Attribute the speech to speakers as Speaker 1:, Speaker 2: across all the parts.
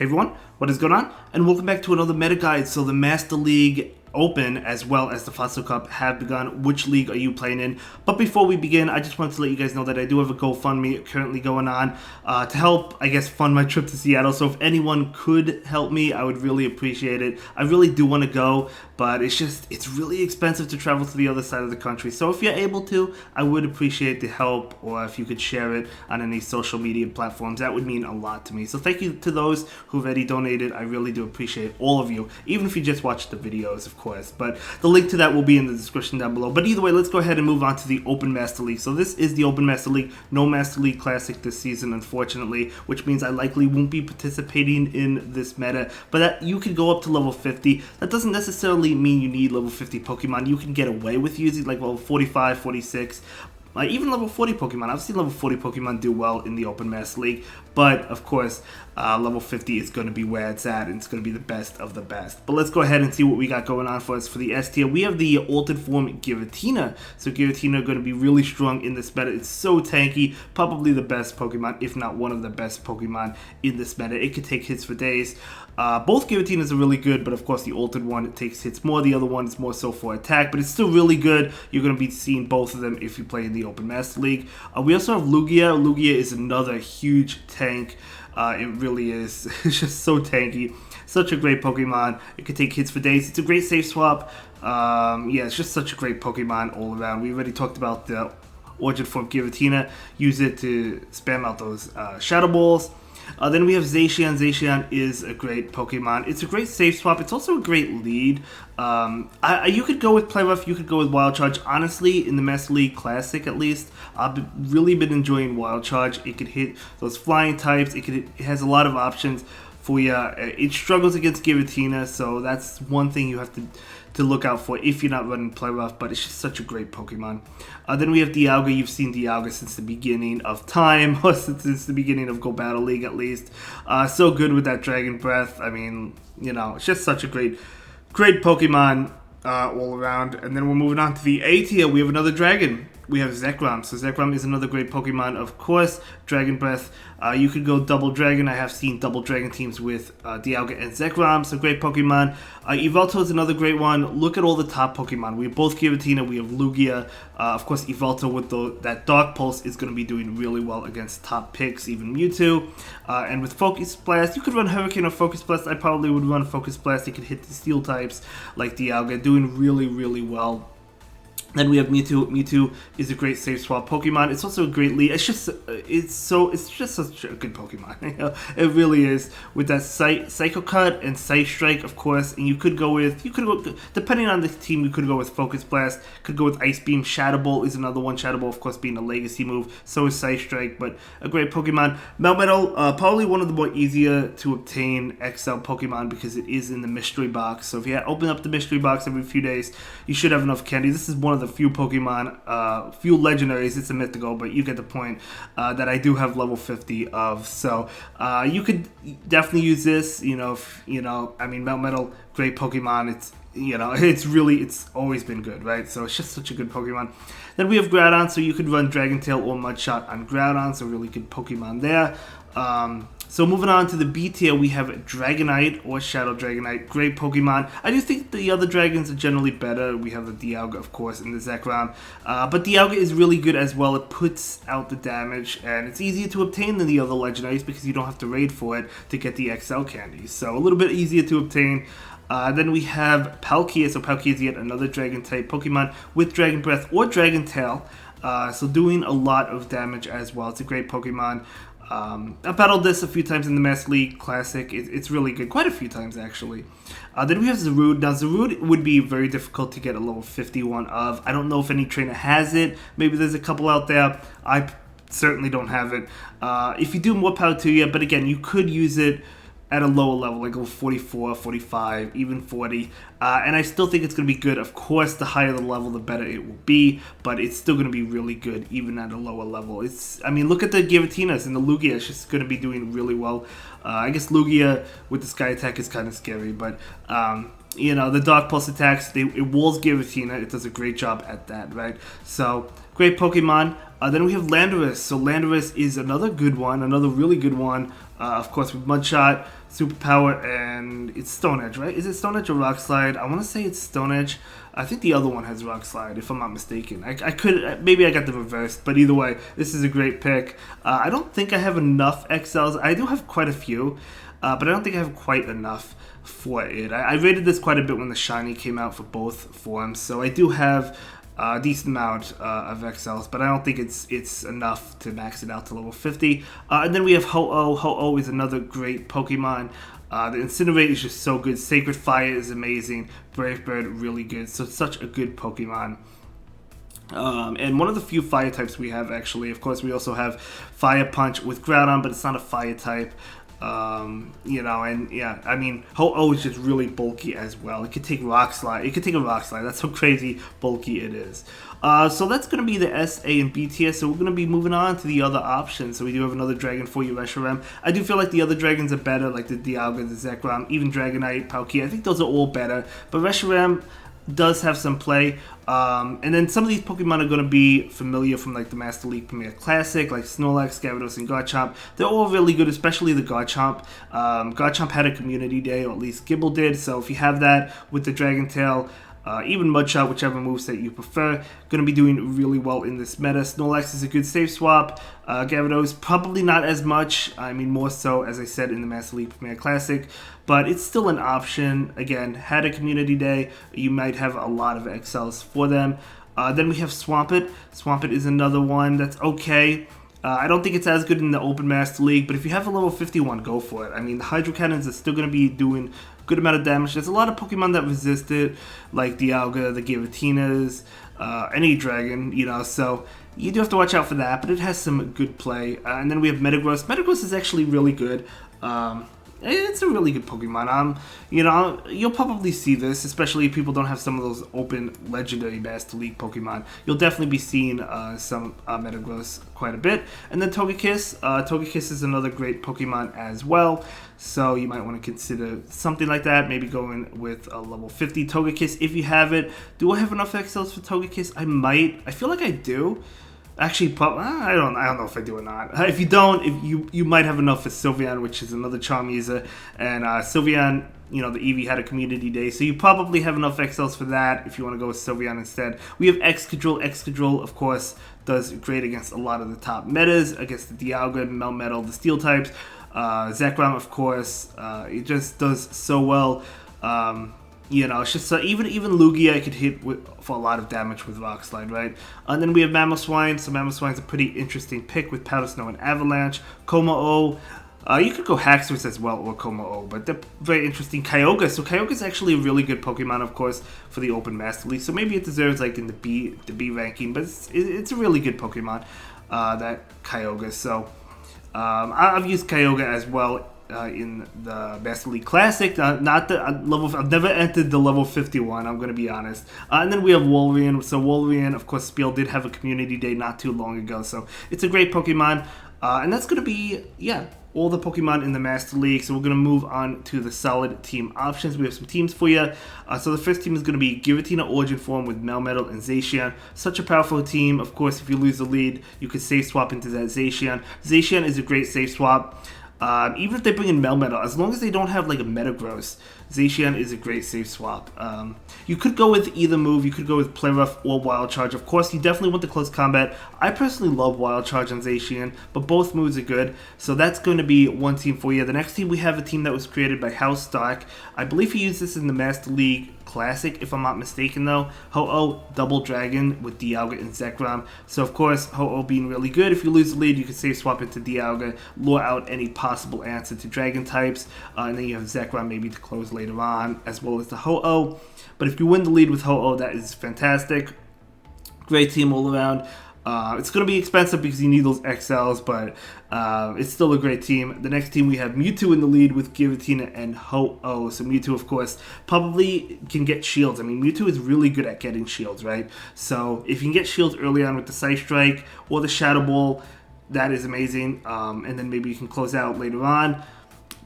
Speaker 1: Hey everyone, what is going on? And welcome back to another meta guide. So the Master League Open as well as the Fossil Cup have begun. Which league are you playing in? But before we begin, I just wanted to let you guys know that I do have a GoFundMe currently going on to help, I guess, fund my trip to Seattle. So if anyone could help me, I would really appreciate it. I really do want to go, but it's really expensive to travel to the other side of the country. So if you're able to, I would appreciate the help, or if you could share it on any social media platforms, that would mean a lot to me. So thank you to those who've already donated. I really do appreciate all of you, even if you just watch the videos, of course. But the link to that will be in the description down below. But either way, let's go ahead and move on to the Open Master League. So this is the Open Master League. No Master League Classic this season, unfortunately, which means I likely won't be participating in this meta. But that you can go up to level 50. That doesn't necessarily mean you need level 50 Pokemon. You can get away with using like level 45, 46. Even level 40 Pokemon. I've seen level 40 Pokemon do well in the Open Master League, but of course, level 50 is going to be where it's at, and it's going to be the best of the best. But let's go ahead and see what we got going on for us for the S tier. We have the Altered Form Giratina. So Giratina going to be really strong in this meta. It's so tanky, probably the best Pokemon, if not one of the best Pokemon in this meta. It could take hits for days. Both Giratinas are really good, but of course the Altered one, it takes hits more. The other one is more so for attack, but it's still really good. You're going to be seeing both of them if you play in the Open Master League. We also have Lugia. Lugia is another huge tank. It really is. It's just so tanky. Such a great Pokemon. It can take hits for days. It's a great safe swap. Yeah, it's just such a great Pokemon all around. We already talked about the Origin Form Giratina. Use it to spam out those Shadow Balls. Then we have Zacchaeuseon. Zacchaeuseon is a great Pokemon. It's a great safe swap. It's also a great lead. You could go with Play Rough. You could go with Wild Charge. Honestly, in the Master League Classic at least, I've really been enjoying Wild Charge. It could hit those flying types. It has a lot of options for you. It struggles against Giratina, so that's one thing you have to look out for if you're not running Play Rough, but it's just such a great Pokemon. Then we have Dialga. You've seen Dialga since the beginning of time, or since the beginning of Go Battle League at least. So good with that Dragon Breath. I mean, you know, it's just such a great Pokemon all around. And then we're moving on to the A tier. We have another dragon. We have Zekrom. So Zekrom is another great Pokemon, of course. Dragon Breath. You could go double dragon. I have seen double dragon teams with Dialga and Zekrom. So great Pokemon. Yveltal is another great one. Look at all the top Pokemon. We have both Giratina. We have Lugia. Of course, Yveltal with that Dark Pulse is going to be doing really well against top picks, even Mewtwo. And with Focus Blast, you could run Hurricane or Focus Blast. I probably would run Focus Blast. It could hit the Steel types like Dialga, doing really, really well. Then we have Mewtwo. Mewtwo is a great safe swap Pokemon. It's also a great lead. It's just such a good Pokemon. You know? It really is. With that Psycho Cut and Psy Strike, of course. And you could go depending on the team, you could go with Focus Blast. Could go with Ice Beam. Shadow Ball is another one. Shadow Ball, of course, being a legacy move. So is Psy Strike, but a great Pokemon. Melmetal, probably one of the more easier to obtain XL Pokemon because it is in the mystery box. So if you open up the mystery box every few days, you should have enough candy. This is one of the few Pokemon, few legendaries, it's a mythical, but you get the point, that I do have level 50 of. So you could definitely use this, I mean, Melmetal, great Pokemon. It's always been good, right? So it's just such a good Pokemon. Then we have Groudon, so you could run Dragon Tail or Mudshot on Groudon, so really good Pokemon there. So moving on to the B tier, we have Dragonite or Shadow Dragonite. Great Pokemon. I do think the other dragons are generally better. We have the Dialga, of course, and the Zekrom. But Dialga is really good as well. It puts out the damage, and it's easier to obtain than the other legendaries because you don't have to raid for it to get the XL candies. So a little bit easier to obtain. Then we have Palkia. So Palkia is yet another Dragon-type Pokemon with Dragon Breath or Dragon Tail. So doing a lot of damage as well. It's a great Pokemon. I battled this a few times in the Master League Classic. It's really good. Quite a few times, actually. Then we have Zarude. Now, Zarude would be very difficult to get a level 51 of. I don't know if any trainer has it. Maybe there's a couple out there. I certainly don't have it. If you do, more power to you. But again, you could use it at a lower level, like level 44, 45, even 40. And I still think it's going to be good. Of course, the higher the level, the better it will be. But it's still going to be really good, even at a lower level. Look at the Giratinas and the Lugia. It's just going to be doing really well. I guess Lugia with the Sky Attack is kind of scary. But, the Dark Pulse attacks, it walls Giratina. It does a great job at that, right? So, great Pokemon. Then we have Landorus. So Landorus is another good one, another really good one. Of course, with Mudshot, superpower, and it's Stone Edge, right? Is it Stone Edge or Rock Slide? I want to say it's Stone Edge. I think the other one has Rock Slide, if I'm not mistaken. I could, maybe I got the reverse, but either way, this is a great pick. I don't think I have enough XLs. I do have quite a few, but I don't think I have quite enough for it. I rated this quite a bit when the Shiny came out for both forms, so I do have a decent amount of XLs, but I don't think it's enough to max it out to level 50. And then we have Ho-Oh. Ho-Oh is another great Pokemon. The Incinerate is just so good. Sacred Fire is amazing. Brave Bird, really good. So it's such a good Pokemon. And one of the few fire types we have, actually. Of course, we also have Fire Punch with Groudon, but it's not a fire type. You know, and yeah, I mean, Ho-Oh is just really bulky as well. It could take Rock Slide. It could take a Rock Slide. That's how crazy bulky it is. So that's going to be the S, A, and B tier. So we're going to be moving on to the other options. So we do have another dragon for you, Reshiram. I do feel like the other dragons are better, like the Dialga, the Zekrom, even Dragonite, Palkia. I think those are all better. But Reshiram does have some play. And then some of these Pokemon are going to be familiar from like the Master League Premier Classic, like Snorlax, Gyarados, and Garchomp. They're all really good, especially the Garchomp. Garchomp had a community day, or at least Gibble did, so if you have that with the Dragon Tail, even Mudshot, whichever moveset you prefer, going to be doing really well in this meta. Snorlax is a good safe swap. Gyarados, probably not as much. I mean, more so, as I said, in the Master League Premier Classic. But it's still an option. Again, had a community day, you might have a lot of XLs for them. Then we have Swampert. Swampert is another one that's okay. I don't think it's as good in the Open Master League, but if you have a level 51, go for it. I mean, the Hydro Cannons are still going to be doing a good amount of damage. There's a lot of Pokemon that resist it, like Dialga, the Giratinas, any dragon, you know, so you do have to watch out for that, but it has some good play. And then we have Metagross. Metagross is actually really good. It's a really good Pokemon. You know, you'll probably see this, especially if people don't have some of those open legendary Master League Pokemon. You'll definitely be seeing some Metagross quite a bit. And then Togekiss. Togekiss is another great Pokemon as well. So you might want to consider something like that. Maybe going with a level 50 Togekiss if you have it. Do I have enough XLs for Togekiss? I might. I feel like I do. Actually, I don't know if I do or not. If you don't, you might have enough for Sylveon, which is another charm user, and Sylveon, you know, the Eevee had a community day, so you probably have enough XLs for that if you want to go with Sylveon instead. We have Excadrill. Excadrill, of course, does great against a lot of the top metas, against the Dialga, Melmetal, the Steel types. Zekrom, of course, it just does so well. You know, it's just even Lugia I could hit for a lot of damage with Rock Slide, right? And then we have Mamoswine. So Mamoswine's a pretty interesting pick with Powder Snow and Avalanche. Kommo-o. You could go Haxorus as well, or Kommo-o, but they're very interesting. Kyogre. So Kyogre's actually a really good Pokemon, of course, for the Open Master League. So maybe it deserves like in the B ranking, but it's a really good Pokemon, that Kyogre. So I've used Kyogre as well. In the Master League Classic, not the level. I've never entered the level 51. I'm going to be honest. And then we have Wolverine. So Wolverine, of course, Spiel did have a community day not too long ago. So it's a great Pokemon, and that's going to be all the Pokemon in the Master League. So we're going to move on to the solid team options. We have some teams for you. So the first team is going to be Giratina Origin Form with Melmetal and Zacchaeuseon. Such a powerful team. Of course, if you lose the lead, you could safe swap into that Zacchaeuseon. Zacchaeuseon is a great safe swap. Even if they bring in Melmetal, as long as they don't have like a Metagross, Zacchaeuseon is a great safe swap. You could go with either move. You could go with Play Rough or Wild Charge. Of course, you definitely want the close combat. I personally love Wild Charge on Zacchaeuseon, but both moves are good. So that's going to be one team for you. The next team, we have a team that was created by House Stark. I believe he used this in the Master League Classic, if I'm not mistaken though. Ho-Oh, Double Dragon with Dialga and Zekrom. So of course, Ho-Oh being really good. If you lose the lead, you can safe swap into Dialga, lure out any possible answer to Dragon types, and then you have Zekrom maybe to close later on, as well as the Ho-Oh. But if you win the lead with Ho-Oh, that is fantastic. Great team all around. It's going to be expensive because you need those XLs, but it's still a great team. The next team, we have Mewtwo in the lead with Giratina and Ho-Oh. So Mewtwo, of course, probably can get shields. I mean, Mewtwo is really good at getting shields, right? So if you can get shields early on with the Psy Strike or the Shadow Ball, that is amazing. And then maybe you can close out later on.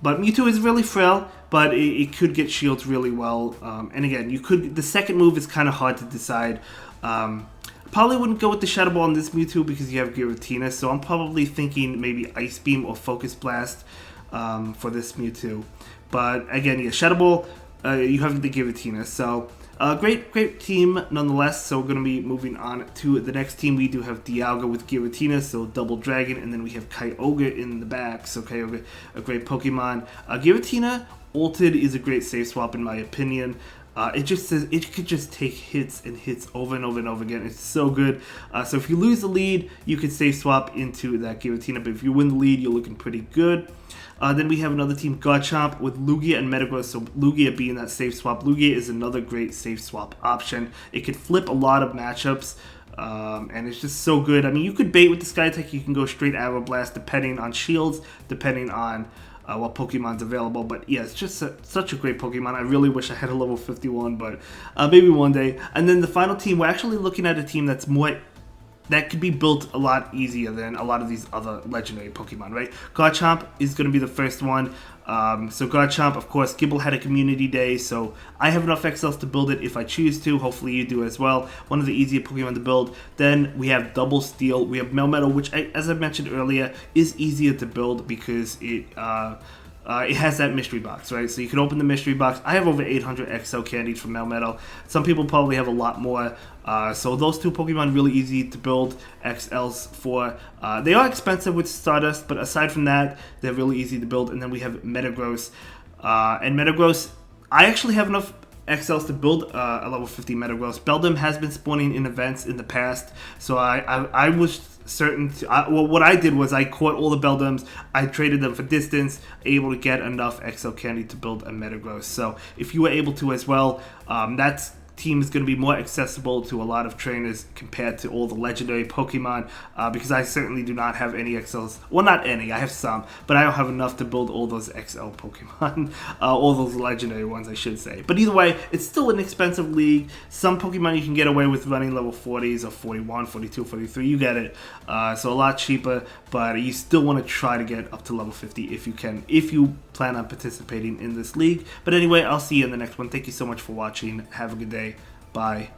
Speaker 1: But Mewtwo is really frail, but it could get shields really well. And again, the second move is kind of hard to decide. Probably wouldn't go with the Shadow Ball on this Mewtwo because you have Giratina, so I'm probably thinking maybe Ice Beam or Focus Blast. for this Mewtwo. But again, yeah, Shadow Ball, you have the Giratina. So great team nonetheless. So we're going to be moving on to the next team. We do have Dialga with Giratina, so double dragon, and then we have Kyogre in the back. So Kyogre, a great Pokemon. Giratina ulted is a great safe swap in my opinion. It just says it could just take hits and hits over and over and over again. It's so good. So if you lose the lead, you could safe swap into that Giratina, but if you win the lead, you're looking pretty good. Then we have another team, Garchomp, with Lugia and Metagross. So Lugia being that safe swap. Lugia is another great safe swap option. It could flip a lot of matchups. And it's just so good. I mean, you could bait with the Sky Attack. You can go straight Arrow Blast depending on shields, depending on what Pokemon's available. But yeah, it's just such a great Pokemon. I really wish I had a level 51, but maybe one day. And then the final team, we're actually looking at a team that's more... that could be built a lot easier than a lot of these other legendary Pokemon, right? Garchomp is going to be the first one. So Garchomp, of course, Gibble had a community day, so I have enough XLs to build it if I choose to. Hopefully you do as well. One of the easier Pokemon to build. Then we have Double Steel. We have Melmetal, which, as I mentioned earlier, is easier to build because it has that mystery box, right? So you can open the mystery box. I have over 800 XL candies from Melmetal. Some people probably have a lot more. So those two Pokemon really easy to build XLs for. They are expensive with Stardust, but aside from that, they're really easy to build. And then we have Metagross. And Metagross, I actually have enough XLs to build a level 50 Metagross. Beldum has been spawning in events in the past, so I was certain to, well, what I did was I caught all the Beldums, I traded them for distance, able to get enough XL candy to build a Metagross. So if you were able to as well, that's team is going to be more accessible to a lot of trainers compared to all the legendary Pokemon, because I certainly do not have any XLs. Well, not any, I have some, but I don't have enough to build all those XL Pokemon, all those legendary ones, I should say. But either way, it's still an expensive league. Some Pokemon you can get away with running level 40s or 41, 42, 43, you get it. So a lot cheaper, but you still want to try to get up to level 50 if you can, if you plan on participating in this league. But anyway, I'll see you in the next one. Thank you so much for watching. Have a good day. Bye.